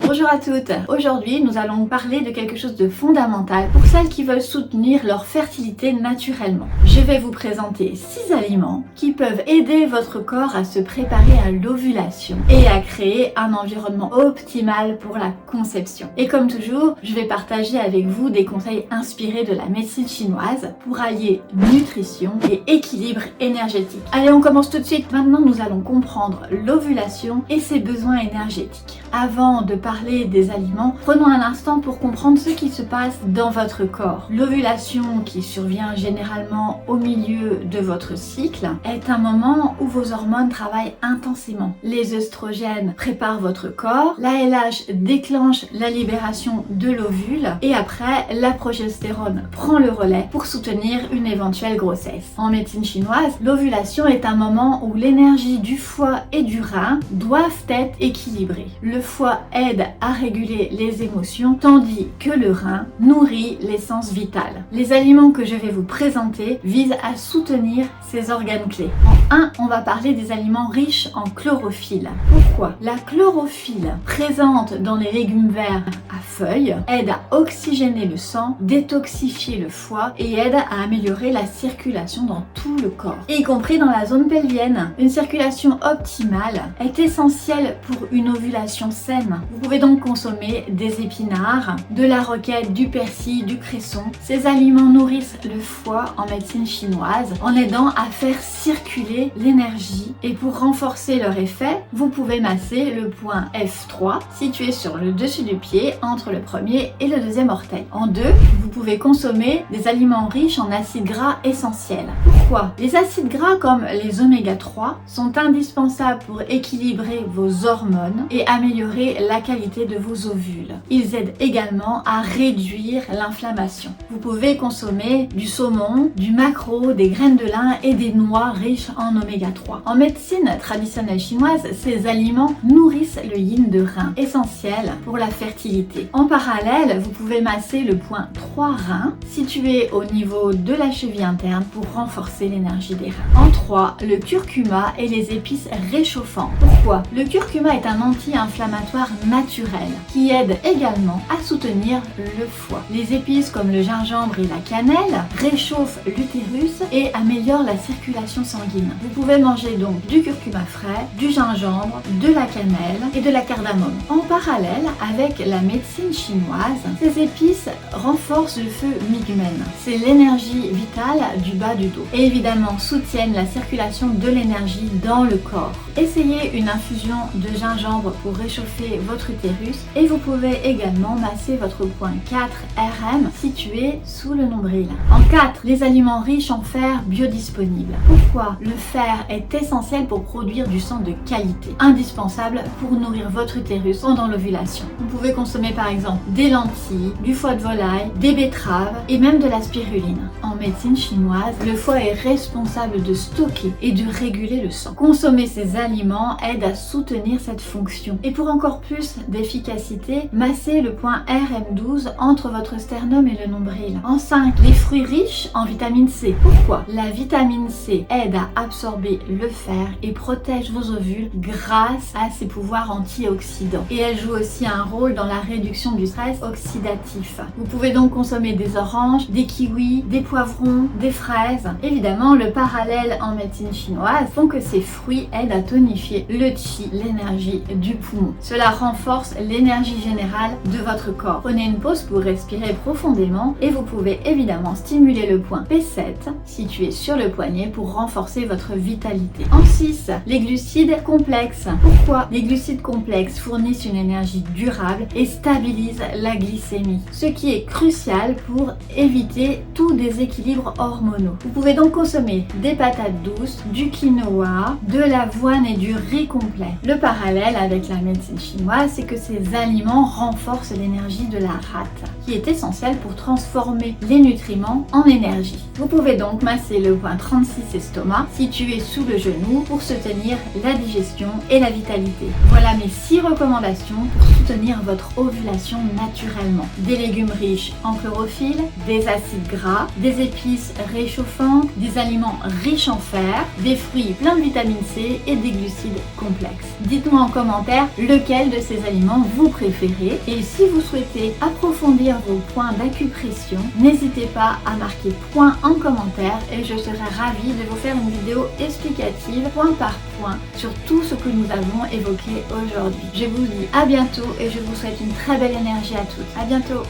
Bonjour à toutes. Aujourd'hui, nous allons parler de quelque chose de fondamental pour celles qui veulent soutenir leur fertilité naturellement. Je vais vous présenter 6 aliments qui peuvent aider votre corps à se préparer à l'ovulation et à créer un environnement optimal pour la conception. Et comme toujours, je vais partager avec vous des conseils inspirés de la médecine chinoise pour allier nutrition et équilibre énergétique. Allez, on commence tout de suite. Maintenant, nous allons comprendre l'ovulation et ses besoins énergétiques. Avant de parler des aliments, prenons un instant pour comprendre ce qui se passe dans votre corps. L'ovulation, qui survient généralement au milieu de votre cycle, est un moment où vos hormones travaillent intensément. Les œstrogènes préparent votre corps, l'ALH déclenche la libération de l'ovule et après, la progestérone prend le relais pour soutenir une éventuelle grossesse. En médecine chinoise, l'ovulation est un moment où l'énergie du foie et du rein doivent être équilibrées. Le foie aide à réguler les émotions, tandis que le rein nourrit l'essence vitale. Les aliments que je vais vous présenter visent à soutenir ces organes clés. En 1, on va parler des aliments riches en chlorophylle. Pourquoi? La chlorophylle présente dans les légumes verts à feuilles aide à oxygéner le sang, détoxifier le foie et aide à améliorer la circulation dans tout le corps, y compris dans la zone pelvienne. Une circulation optimale est essentielle pour une ovulation saine. Vous pouvez donc consommer des épinards, de la roquette, du persil, du cresson. Ces aliments nourrissent le foie en médecine chinoise en aidant à faire circuler l'énergie. Et pour renforcer leur effet, vous pouvez masser le point F3 situé sur le dessus du pied entre le premier et le deuxième orteil. En 2, vous pouvez consommer des aliments riches en acides gras essentiels. Pourquoi? Les acides gras comme les oméga 3 sont indispensables pour équilibrer vos hormones et améliorer la qualité de vos ovules. Ils aident également à réduire l'inflammation. Vous pouvez consommer du saumon, du maquereau, des graines de lin et des noix riches en oméga 3. En médecine traditionnelle chinoise, ces aliments nourrissent le yin de rein, essentiel pour la fertilité. En parallèle, vous pouvez masser le point 3 reins, situé au niveau de la cheville interne pour renforcer l'énergie des reins. En 3, le curcuma et les épices réchauffantes. Pourquoi? Le curcuma est un anti-inflammatoire naturel qui aide également à soutenir le foie. Les épices comme le gingembre et la cannelle réchauffent l'utérus et améliorent la circulation sanguine. Vous pouvez manger donc du curcuma frais, du gingembre, de la cannelle et de la cardamome. En parallèle avec la médecine chinoise, ces épices renforcent le feu migmen. C'est l'énergie vitale du bas du dos et évidemment soutiennent la circulation de l'énergie dans le corps. Essayez une infusion de gingembre pour réchauffer votre utérus et vous pouvez également masser votre point 4 RM situé sous le nombril. En 4, les aliments riches en fer biodisponibles. Pourquoi? Le fer est essentiel pour produire du sang de qualité, indispensable pour nourrir votre utérus pendant l'ovulation. Vous pouvez consommer par exemple des lentilles, du foie de volaille, des betteraves et même de la spiruline. En médecine chinoise, le foie est responsable de stocker et de réguler le sang. Consommer ces aliments aide à soutenir cette fonction. Et pour encore plus d'efficacité, massez le point RM12 entre votre sternum et le nombril. En 5, les fruits riches en vitamine C. Pourquoi? La vitamine C aide à absorber le fer et protège vos ovules grâce à ses pouvoirs antioxydants. Et elle joue aussi un rôle dans la réduction du stress oxydatif. Vous pouvez donc consommer des oranges, des kiwis, des poivrons, des fraises. Évidemment, le parallèle en médecine chinoise font que ces fruits aident à tonifier le qi, l'énergie du poumon. Cela renforce l'énergie générale de votre corps. Prenez une pause pour respirer profondément et vous pouvez évidemment stimuler le point P7 situé sur le poignet pour renforcer votre vitalité. En 6, les glucides complexes. Pourquoi? Les glucides complexes fournissent une énergie durable et stabilisent la glycémie, ce qui est crucial pour éviter tout déséquilibre hormonaux. Vous pouvez donc consommer des patates douces, du quinoa, de l'avoine et du riz complet. Le parallèle avec la médecine chinoise, c'est que ces aliments renforcent l'énergie de la rate, qui est essentielle pour transformer les nutriments en énergie. Vous pouvez donc masser le point 36 estomac, situé sous le genou, pour soutenir la digestion et la vitalité. Voilà mes 6 recommandations pour soutenir votre ovulation. alimentation naturellement. Des légumes riches en chlorophylle, des acides gras, des épices réchauffantes, des aliments riches en fer, des fruits pleins de vitamine C et des glucides complexes. Dites-moi en commentaire lequel de ces aliments vous préférez et si vous souhaitez approfondir vos points d'acupression, n'hésitez pas à marquer point en commentaire et je serai ravie de vous faire une vidéo explicative point par point sur tout ce que nous avons évoqué aujourd'hui. Je vous dis à bientôt et je vous souhaite une très belle énergie à toutes. À bientôt.